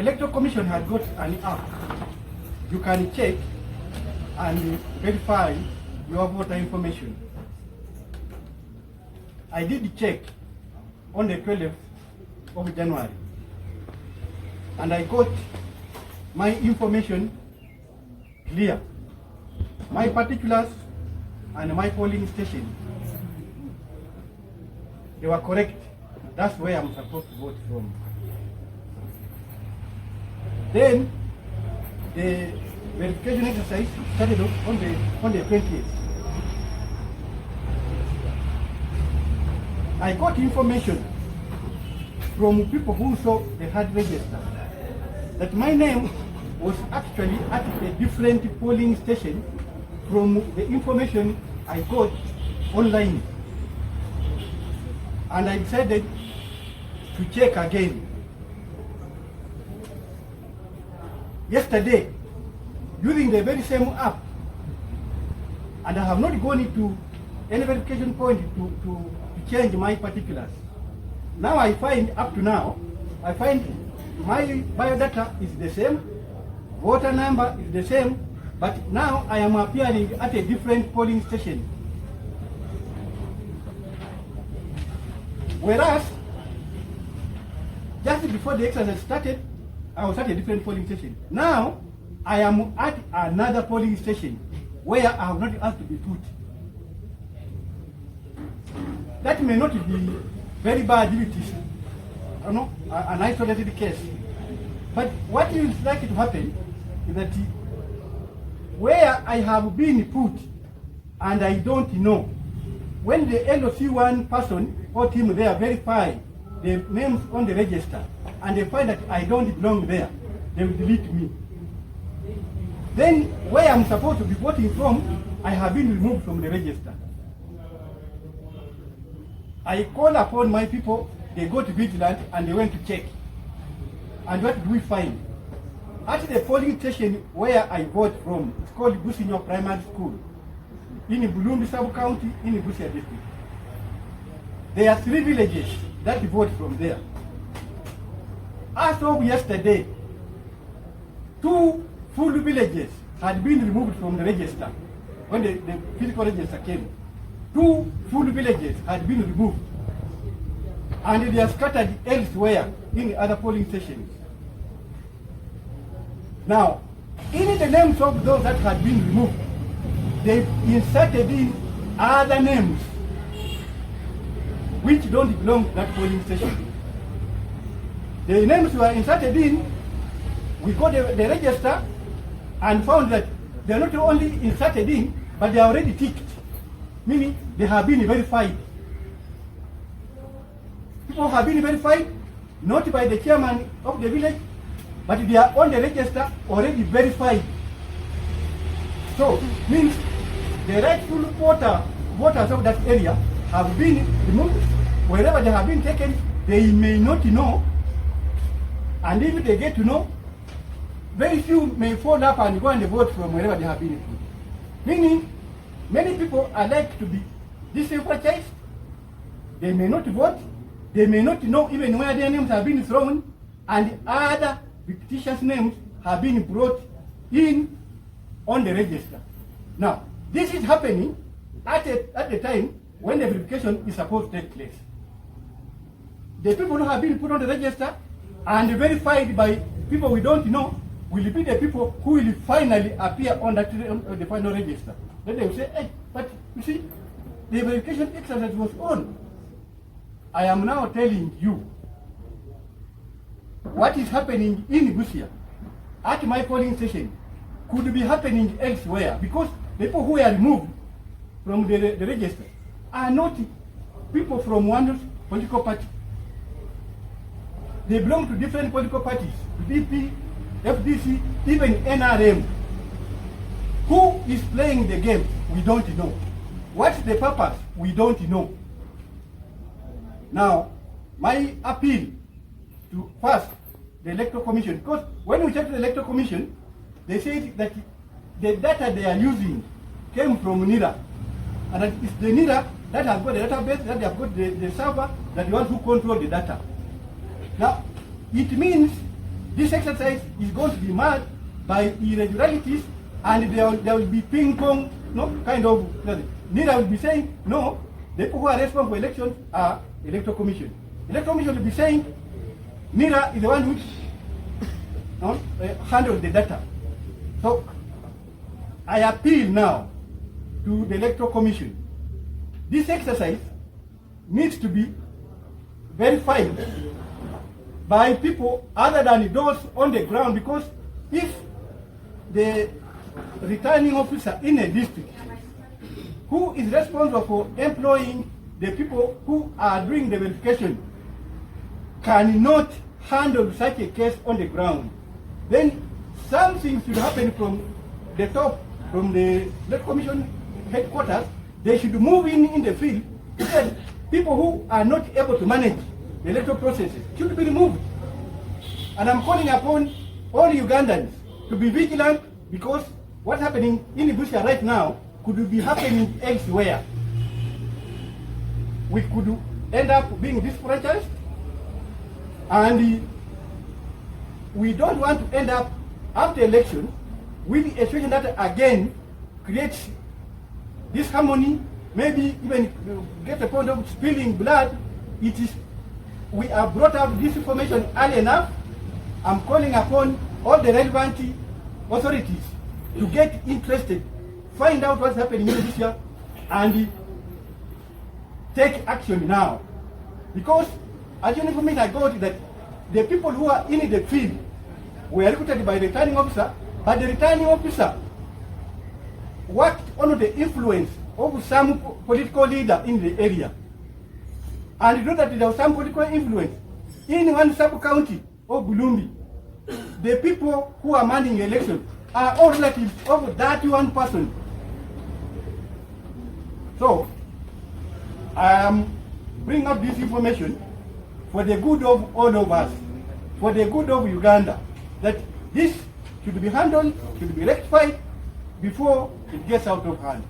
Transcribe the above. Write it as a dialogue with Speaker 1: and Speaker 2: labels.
Speaker 1: Electoral Commission had got an app. You can check and verify your voter information. I did check on the 12th of January, and I got my information clear, my particulars and my polling station. They were correct. That's where I'm supposed to vote from. Then the verification exercise started off on the 20th. I got information from people who saw the hard register that my name was actually at a different polling station from the information I got online. And I decided to check again. Yesterday, using the very same app, and I have not gone into any verification point to change my particulars. Now I find, up to now, I find my biodata is the same, voter number is the same, but now I am appearing at a different polling station. Whereas, just before the exercise started, I was at a different polling station. Now, I am at another polling station where I have not asked to be put. That may not be very bad if it is, an isolated case. But what is likely to happen is that where I have been put and I don't know, when the LOC1 person or team there verify the names on the register and they find that I don't belong there, they will delete me. Then where I'm supposed to be voting from, I have been removed from the register. I call upon my people, they go to Vigilant and they went to check. And what do we find? At the polling station where I vote from, it's called Businywa Primary School, in Bulumbi Sub County, in Busia district. There are 3 villages that vote from there. As of yesterday, 2 full villages had been removed from the register when the physical register came. 2 full villages had been removed, and they are scattered elsewhere in other polling stations. Now, in the names of those that had been removed, they inserted in other names which don't belong to that polling station. The names were inserted in, we got the register and found that they are not only inserted in, but they are already ticked, meaning they have been verified. People have been verified, not by the chairman of the village, but they are on the register already verified. So, means the rightful voters of that area have been removed. Wherever they have been taken, they may not know, and if they get to know, very few may fall up and go and vote from wherever they have been put. Meaning, many people are like to be disenfranchised. They may not vote, they may not know even where their names have been thrown, and other fictitious names have been brought in on the register. Now, this is happening at the time when the verification is supposed to take place. The people who have been put on the register and verified by people we don't know will be the people who will finally appear on the final register. Then they will say, hey, but you see, the verification exercise was on. I am now telling you what is happening in Busia at my polling station could be happening elsewhere, because the people who are removed from the register are not people from one political party. They belong to different political parties, BP, FDC, even NRM. Who is playing the game? We don't know. What's the purpose? We don't know. Now, my appeal to first the Electoral Commission, because when we checked the Electoral Commission, they said that the data they are using came from NIRA. And that it's the NIRA that has got the database, that they have got the server, that the ones who control the data. Now, it means this exercise is going to be marked by irregularities, and there will be ping pong, kind of. Neither will be saying, no, the people who are responsible for elections are electoral commission. Electoral commission will be saying, NIRA is the one which handles the data. So I appeal now to the electoral commission. This exercise needs to be verified by people other than those on the ground, because if the returning officer in a district who is responsible for employing the people who are doing the verification cannot handle such a case on the ground, then something should happen from the top, from the electoral commission headquarters. They should move in the field. Because people who are not able to manage the electoral processes should be removed. And I'm calling upon all Ugandans to be vigilant, because what's happening in Busia right now could be happening elsewhere. We could end up being disfranchised, and we don't want to end up after election with a situation that again creates disharmony, maybe even get the point of spilling blood. We have brought up this information early enough. I'm calling upon all the relevant authorities to get interested, find out what's happening in Busia, and take action now. Because as an information I got that the people who are in the field were recruited by the returning officer, but the returning officer worked under the influence of some political leader in the area. And you know that there was some political influence in one sub-county of Bulumbi. The people who are manning the election are all relatives of that one person. So, I am bringing up this information for the good of all of us, for the good of Uganda, that this should be handled, should be rectified before it gets out of hand.